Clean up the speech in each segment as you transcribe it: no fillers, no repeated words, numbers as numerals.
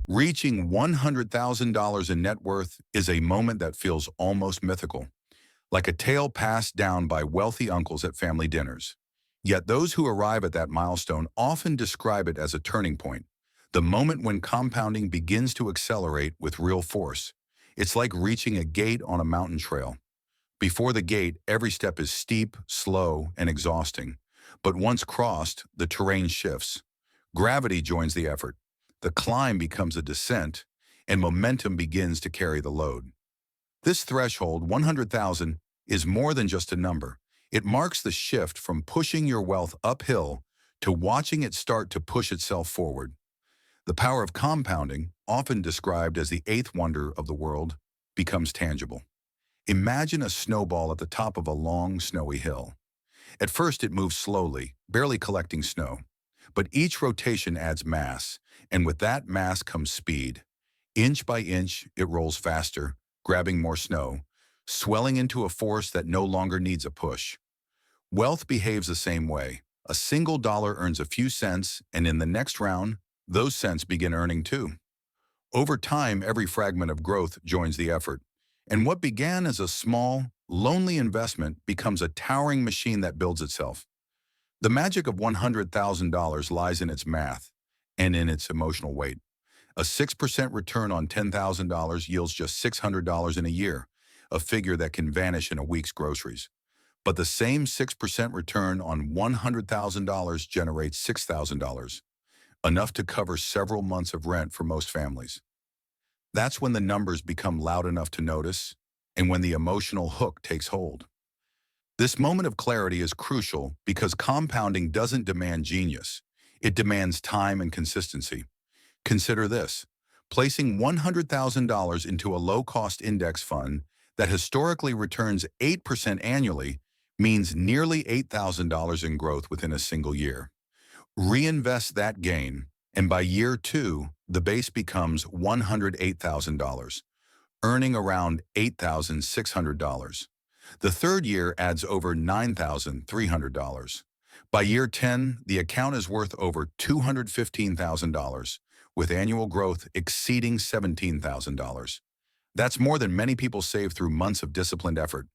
Reaching $100,000 in net worth is a moment that feels almost mythical, like a tale passed down by wealthy uncles at family dinners. Yet those who arrive at that milestone often describe it as a turning point, the moment when compounding begins to accelerate with real force. It's like reaching a gate on a mountain trail. Before the gate, every step is steep, slow, and exhausting. But once crossed, the terrain shifts. Gravity joins the effort. The climb becomes a descent, and momentum begins to carry the load. This threshold, 100,000, is more than just a number. It marks the shift from pushing your wealth uphill to watching it start to push itself forward. The power of compounding, often described as the eighth wonder of the world, becomes tangible. Imagine a snowball at the top of a long, snowy hill. At first, it moves slowly, barely collecting snow. But each rotation adds mass, and with that mass comes speed. Inch by inch, it rolls faster, grabbing more snow, swelling into a force that no longer needs a push. Wealth behaves the same way. A single dollar earns a few cents, and in the next round, those cents begin earning too. Over time, every fragment of growth joins the effort, and what began as a small, lonely investment becomes a towering machine that builds itself. The magic of $100,000 lies in its math and in its emotional weight. A 6% return on $10,000 yields just $600 in a year, a figure that can vanish in a week's groceries. But the same 6% return on $100,000 generates $6,000, enough to cover several months of rent for most families. That's when the numbers become loud enough to notice, and when the emotional hook takes hold. This moment of clarity is crucial because compounding doesn't demand genius. It demands time and consistency. Consider this: placing $100,000 into a low-cost index fund that historically returns 8% annually means nearly $8,000 in growth within a single year. Reinvest that gain, and by year two, the base becomes $108,000, earning around $8,600. The third year adds over $9,300. By year 10, the account is worth over $215,000, with annual growth exceeding $17,000. That's more than many people save through months of disciplined effort.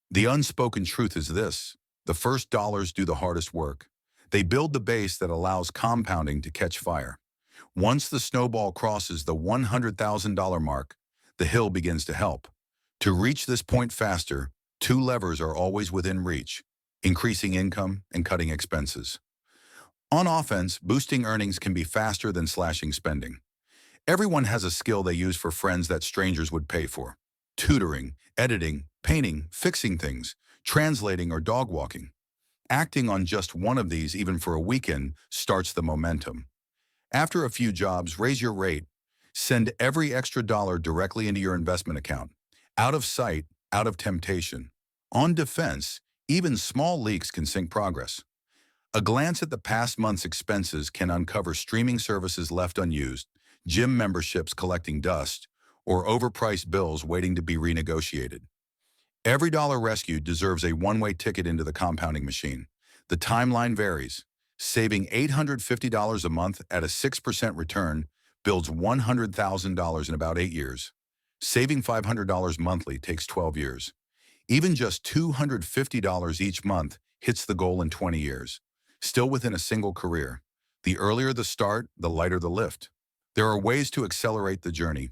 The unspoken truth is this: the first dollars do the hardest work. They build the base that allows compounding to catch fire. Once the snowball crosses the $100,000 mark, the hill begins to help. To reach this point faster, two levers are always within reach: increasing income and cutting expenses. On offense, boosting earnings can be faster than slashing spending. Everyone has a skill they use for friends that strangers would pay for: tutoring, editing, painting, fixing things, translating, or dog walking. Acting on just one of these, even for a weekend, starts the momentum. After a few jobs, raise your rate. Send every extra dollar directly into your investment account. Out of sight, out of temptation. On defense, even small leaks can sink progress. A glance at the past month's expenses can uncover streaming services left unused, gym memberships collecting dust, or overpriced bills waiting to be renegotiated. Every dollar rescued deserves a one-way ticket into the compounding machine. The timeline varies. Saving $850 a month at a 6% return builds $100,000 in about 8 years. Saving $500 monthly takes 12 years. Even just $250 each month hits the goal in 20 years, still within a single career. The earlier the start, the lighter the lift. There are ways to accelerate the journey.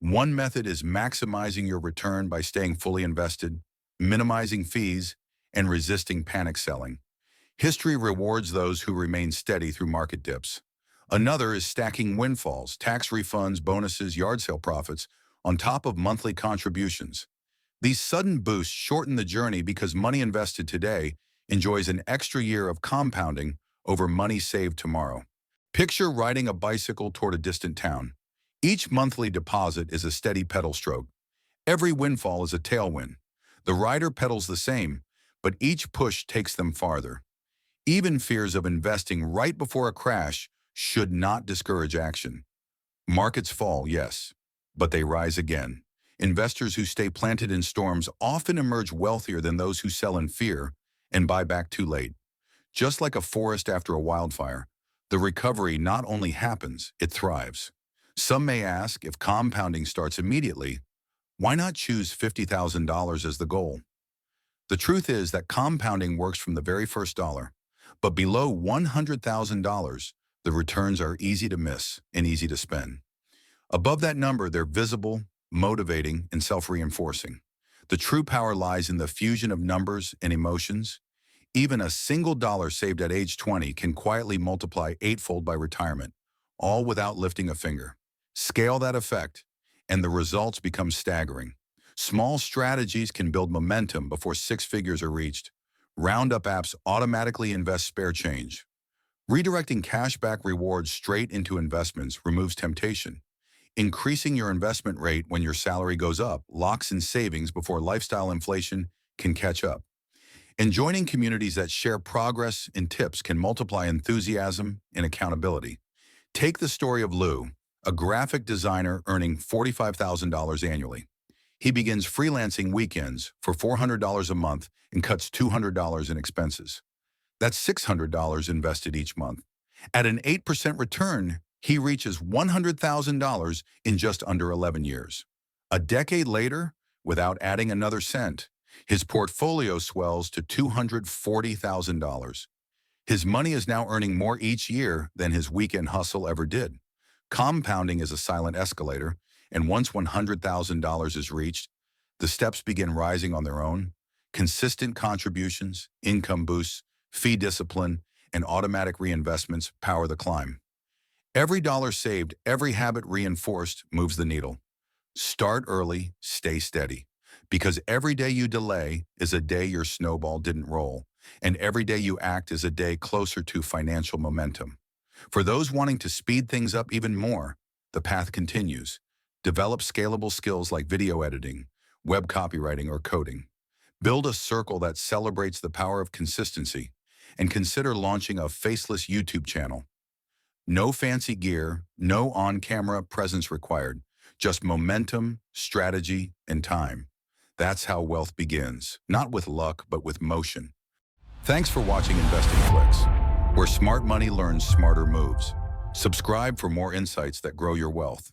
One method is maximizing your return by staying fully invested, minimizing fees, and resisting panic selling. History rewards those who remain steady through market dips. Another is stacking windfalls, tax refunds, bonuses, yard sale profits on top of monthly contributions. These sudden boosts shorten the journey because money invested today enjoys an extra year of compounding over money saved tomorrow. Picture riding a bicycle toward a distant town. Each monthly deposit is a steady pedal stroke. Every windfall is a tailwind. The rider pedals the same, but each push takes them farther. Even fears of investing right before a crash should not discourage action. Markets fall, yes, but they rise again. Investors who stay planted in storms often emerge wealthier than those who sell in fear and buy back too late. Just like a forest after a wildfire, The recovery not only happens, it thrives. Some may ask, if compounding starts immediately, why not choose $50,000 as the goal? The truth is that compounding works from the very first dollar, but below $100,000, the returns are easy to miss and easy to spend. Above that number, they're visible, motivating, and self-reinforcing. The true power lies in the fusion of numbers and emotions. Even a single dollar saved at age 20 can quietly multiply eightfold by retirement, all without lifting a finger. Scale that effect, and the results become staggering. Small strategies can build momentum before six figures are reached. Roundup apps automatically invest spare change. Redirecting cashback rewards straight into investments removes temptation. Increasing your investment rate when your salary goes up locks in savings before lifestyle inflation can catch up. And joining communities that share progress and tips can multiply enthusiasm and accountability. Take the story of Lou, a graphic designer earning $45,000 annually. He begins freelancing weekends for $400 a month and cuts $200 in expenses. That's $600 invested each month. At an 8% return, he reaches $100,000 in just under 11 years. A decade later, without adding another cent, his portfolio swells to $240,000. His money is now earning more each year than his weekend hustle ever did. Compounding is a silent escalator, and once $100,000 is reached, the steps begin rising on their own. Consistent contributions, income boosts, fee discipline, and automatic reinvestments power the climb. Every dollar saved, every habit reinforced moves the needle. Start early, stay steady. Because every day you delay is a day your snowball didn't roll, and every day you act is a day closer to financial momentum. For those wanting to speed things up even more, the path continues. Develop scalable skills like video editing, web copywriting, or coding. Build a circle that celebrates the power of consistency, and consider launching a faceless YouTube channel. No fancy gear, no on-camera presence required, just momentum, strategy, and time. That's how wealth begins, not with luck, but with motion. Thanks for watching InvestingFlix, where smart money learns smarter moves. Subscribe for more insights that grow your wealth.